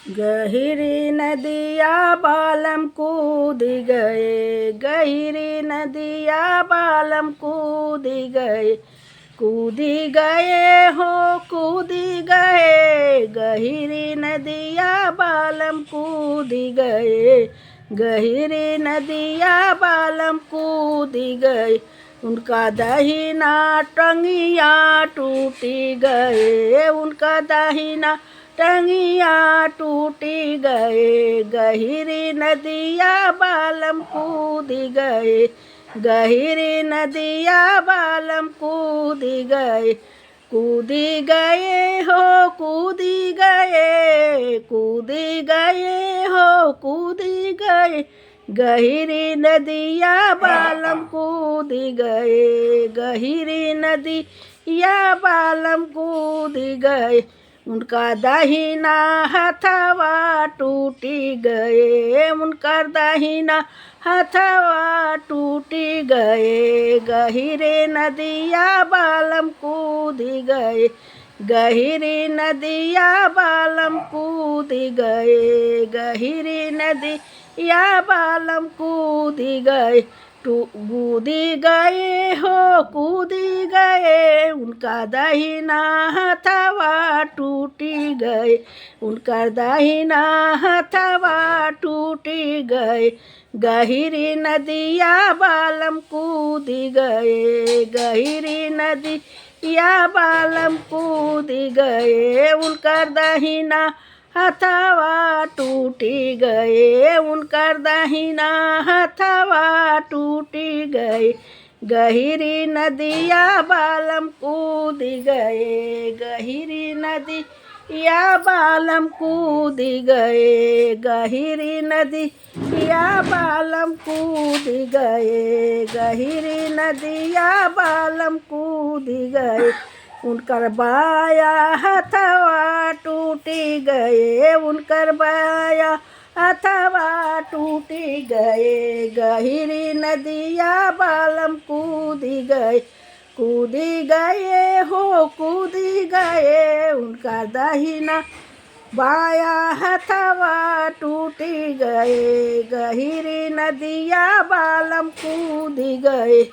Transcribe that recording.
गहिरी नदिया बालम कूद गए, गहिरी नदिया बालम कूद गए, कूदी गए हो कूदी गए, गहिरी नदिया बालम कूदी गए, गहिरी नदिया बालम कूदी गए, उनका दहिना टंगिया टूटी गए, उनका दहिना टंगिया टूटी गए, गहिरी नदिया बालम कूदी गए, गहिरी नदिया बालम कूदी गए, कूदी गए हो कूदी गए, कूदी गए हो कूदी गए, गहिरी नदिया बालम कूदी गए, गहिरी नदिया बालम कूदी गए, उनका दाहिना हथवा टूटी गए, उनका दाहिना हथवा टूटी गए, गहिरे नदिया बालम कूदी गए, गहिरी नदिया बालम कूदी गए, गहिरी नदिया बालम कूदी गए, कूदी गए हो कूदी गए, उनका दाहिना हथवा टूटी गए, उनका दाहिना हथवा टूटी गए, गहिरी नदिया बालम कूदी गए, गहिरी नदिया बालम कूदी गए, उनका दाहिना हथवा टूटी गए, उनका दाहिना हथवा टूटी गए, गहिरी नदिया बालम कूदी गए, गहिरी नदिया बालम कूदी गए, गहिरी नदिया बालम कूदी गए, गहिरी नदिया बालम कूदी गए, उनकर बाया हथवा टूटी गए, उनकर बाया हथवा टूटी गए, गहिरी नदिया बालम कूदी गए, कूदी गए हो कूदी गए, उनका दाहिना बाया हथवा टूटी गए, गहिरी नदिया बालम कूदी गए।